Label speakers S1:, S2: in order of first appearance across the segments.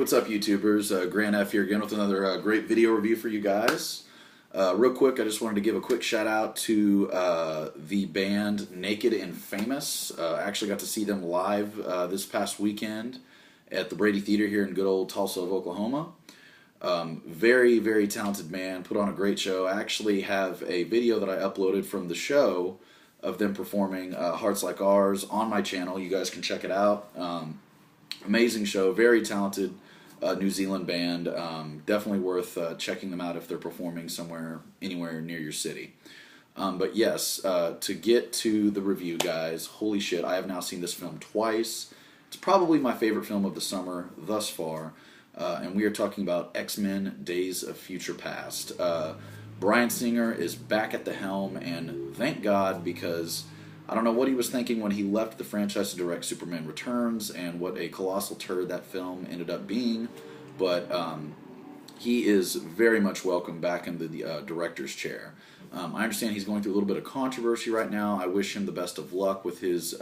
S1: what's up, YouTubers? Grant F here again with another great video review for you guys. Real quick, I just wanted to give a quick shout out to the band Naked and Famous. I actually got to see them live this past weekend at the Brady Theater here in good old Tulsa, Oklahoma. Very, very talented band, put on a great show. I actually have a video that I uploaded from the show of them performing Hearts Like Ours on my channel. You guys can check it out. Amazing show, very talented New Zealand band. Definitely worth checking them out if they're performing anywhere near your city. But yes, to get to the review, guys, holy shit, I have now seen this film twice. It's probably my favorite film of the summer thus far, and we are talking about X-Men Days of Future Past. Bryan Singer is back at the helm, and thank God, because I don't know what he was thinking when he left the franchise to direct Superman Returns, and what a colossal turd that film ended up being, but he is very much welcome back in the director's chair. I understand he's going through a little bit of controversy right now. I wish him the best of luck with his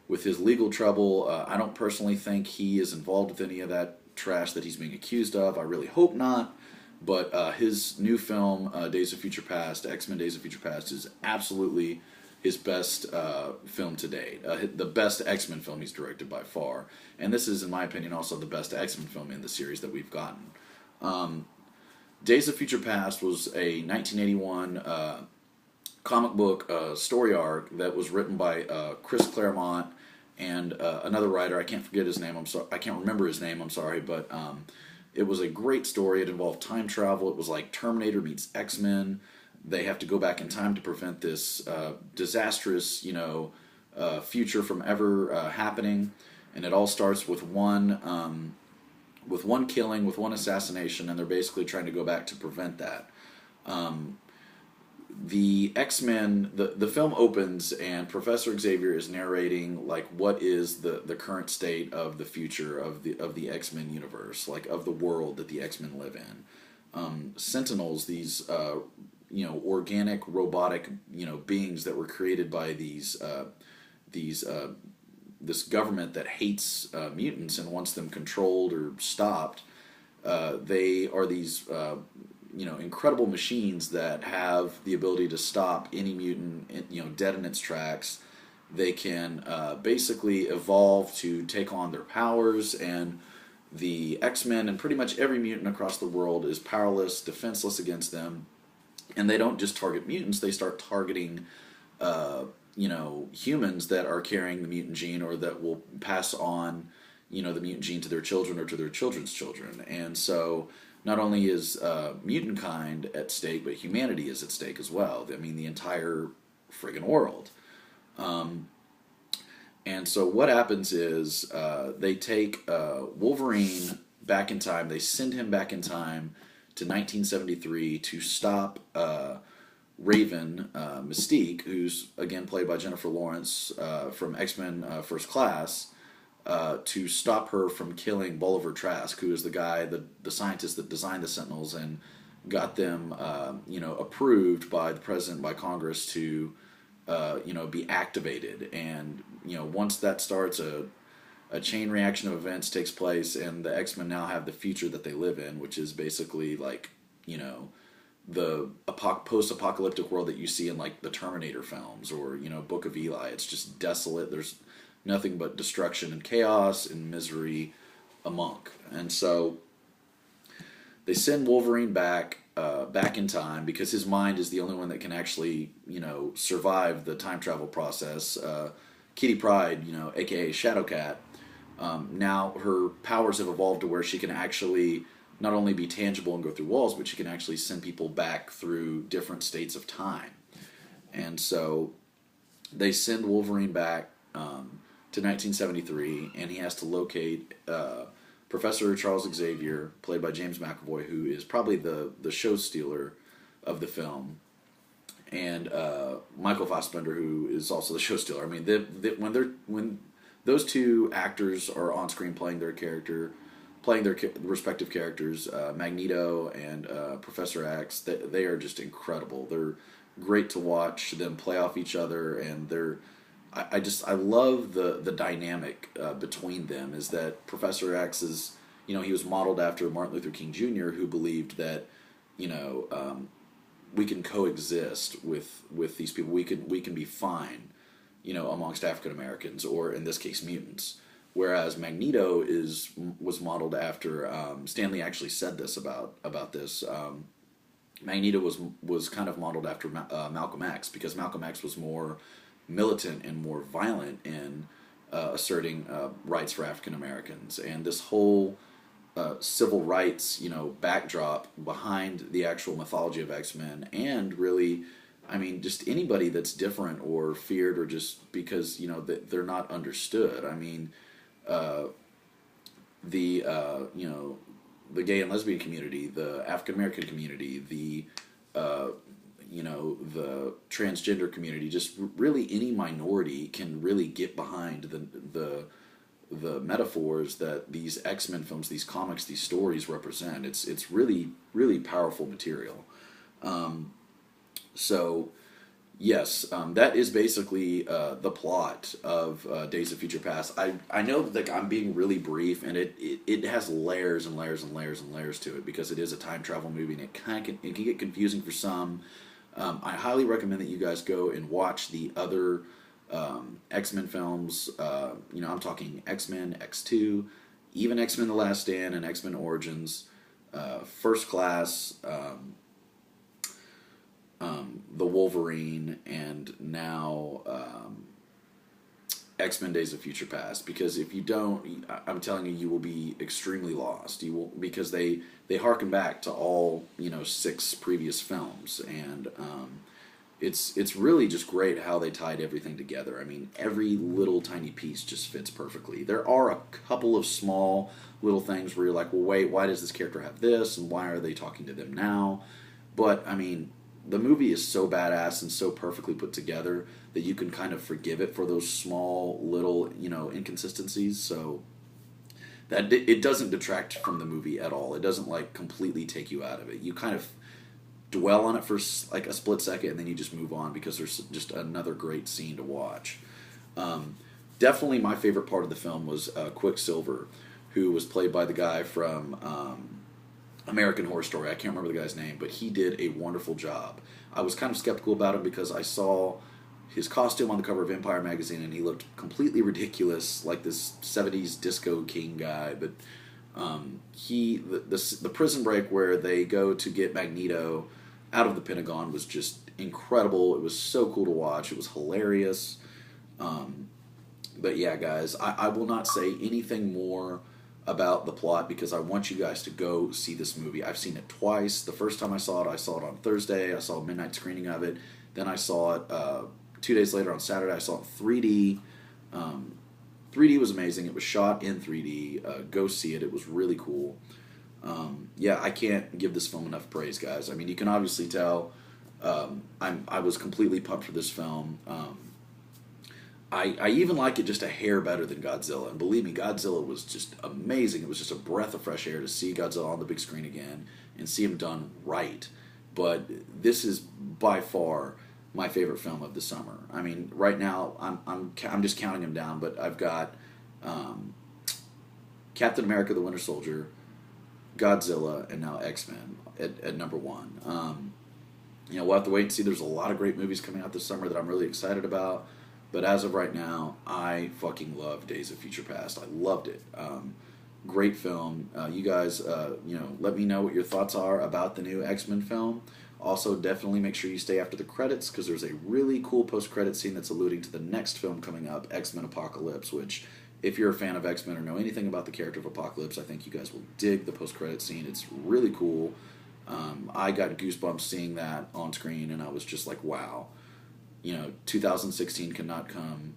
S1: legal trouble. I don't personally think he is involved with any of that trash that he's being accused of. I really hope not. But his new film, Days of Future Past, X-Men Days of Future Past, is absolutely his best film to date. The best X-Men film he's directed by far. And this is, in my opinion, also the best X-Men film in the series that we've gotten. Days of Future Past was a 1981 comic book story arc that was written by Chris Claremont and another writer. I can't forget his name. I can't remember his name. I'm sorry, but it was a great story. It involved time travel. It was like Terminator meets X-Men. They have to go back in time to prevent this disastrous, future from ever happening. And it all starts with one killing, with one assassination, and they're basically trying to go back to prevent that. The X-Men, the film opens, and Professor Xavier is narrating like what is the current state of the future of the X-Men universe, like of the world that the X-Men live in. Sentinels, these organic robotic beings that were created by this government that hates mutants and wants them controlled or stopped. They are these incredible machines that have the ability to stop any mutant dead in its tracks. They can basically evolve to take on their powers, and the X-Men and pretty much every mutant across the world is powerless, defenseless against them. And they don't just target mutants, they start targeting humans that are carrying the mutant gene, or that will pass on the mutant gene to their children or to their children's children. And so not only is mutant kind at stake, but humanity is at stake as well. I mean, the entire friggin' world. And so what happens is they take Wolverine back in time. They send him back in time to 1973 to stop Raven Mystique, who's again played by Jennifer Lawrence from X-Men First Class, to stop her from killing Bolivar Trask, who is the guy, the scientist that designed the Sentinels and got them, approved by the president, by Congress to, be activated. And once that starts, a chain reaction of events takes place, and the X-Men now have the future that they live in, which is basically like, the post-apocalyptic world that you see in like the Terminator films or Book of Eli. It's just desolate. There's nothing but destruction and chaos and misery among. And so they send Wolverine back in time, because his mind is the only one that can actually survive the time travel process. Kitty Pryde, aka Shadowcat, now her powers have evolved to where she can actually not only be tangible and go through walls, but she can actually send people back through different states of time. And so they send Wolverine back to 1973, and he has to locate Professor Charles Xavier, played by James McAvoy, who is probably the show stealer of the film, and Michael Fassbender, who is also the show stealer. I mean, when those two actors are on screen playing their respective characters, Magneto and Professor X, they are just incredible. They're great to watch them play off each other, and I love the dynamic between them. Is that Professor X is he was modeled after Martin Luther King Jr., who believed that, you know, we can coexist with these people. We can be fine, amongst African Americans, or in this case, mutants. Whereas Magneto was modeled after, Stanley actually said this about this. Magneto was kind of modeled after Malcolm X, because Malcolm X was more militant and more violent in asserting rights for African Americans, and this whole civil rights, backdrop behind the actual mythology of X-Men, and really, I mean, just anybody that's different or feared, or just because that they're not understood. I mean, the the gay and lesbian community, the African American community, the the transgender community, just really any minority can really get behind the metaphors that these X-Men films, these comics, these stories represent. It's really, really powerful material. So yes, that is basically the plot of Days of Future Past. I know that I'm being really brief, and it has layers and layers and layers and layers to it, because it is a time travel movie, and it can get confusing for some. I highly recommend that you guys go and watch the other X-Men films. I'm talking X-Men, X2, even X-Men The Last Stand and X-Men Origins, First Class, The Wolverine, and now X-Men Days of Future Past. Because if you don't, I'm telling you, you will be extremely lost. You will, because they harken back to all 6 previous films, and it's really just great how they tied everything together. I mean, every little tiny piece just fits perfectly. There are a couple of small little things where you're like, well, wait, why does this character have this, and why are they talking to them now? But I mean, the movie is so badass and so perfectly put together that you can kind of forgive it for those small little inconsistencies. So that it doesn't detract from the movie at all. It doesn't like completely take you out of it. You kind of dwell on it for like a split second, and then you just move on, because there's just another great scene to watch. Definitely my favorite part of the film was Quicksilver, who was played by the guy from American Horror Story. I can't remember the guy's name, but he did a wonderful job. I was kind of skeptical about him because I saw his costume on the cover of Empire magazine, and he looked completely ridiculous, like this 70s disco king guy. But the prison break where they go to get Magneto out of the Pentagon was just incredible. It was so cool to watch. It was hilarious. But yeah, guys, I will not say anything more about the plot, because I want you guys to go see this movie. I've seen it twice. The first time I saw it on Thursday. I saw a midnight screening of it. Then I saw it 2 days later on Saturday. I saw it in 3D. 3D was amazing. It was shot in 3D. Go see it. It was really cool. Yeah, I can't give this film enough praise, guys. I mean, you can obviously tell I was completely pumped for this film. I even like it just a hair better than Godzilla. And believe me, Godzilla was just amazing. It was just a breath of fresh air to see Godzilla on the big screen again and see him done right. But this is by far my favorite film of the summer. I mean, right now I'm just counting them down, but I've got Captain America: The Winter Soldier, Godzilla, and now X-Men at number 1. We'll have to wait and see. There's a lot of great movies coming out this summer that I'm really excited about. But as of right now, I fucking love Days of Future Past. I loved it. Great film. You guys, let me know what your thoughts are about the new X-Men film. Also, definitely make sure you stay after the credits, because there's a really cool post-credit scene that's alluding to the next film coming up, X-Men Apocalypse, which, if you're a fan of X-Men or know anything about the character of Apocalypse, I think you guys will dig the post-credit scene. It's really cool. I got goosebumps seeing that on screen, and I was just like, wow. 2016 cannot come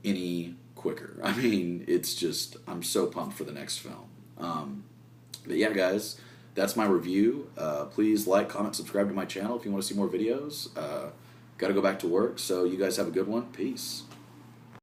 S1: any quicker. I mean, it's just, I'm so pumped for the next film. But yeah, guys, that's my review. Please like, comment, subscribe to my channel if you want to see more videos. Got to go back to work, so you guys have a good one. Peace.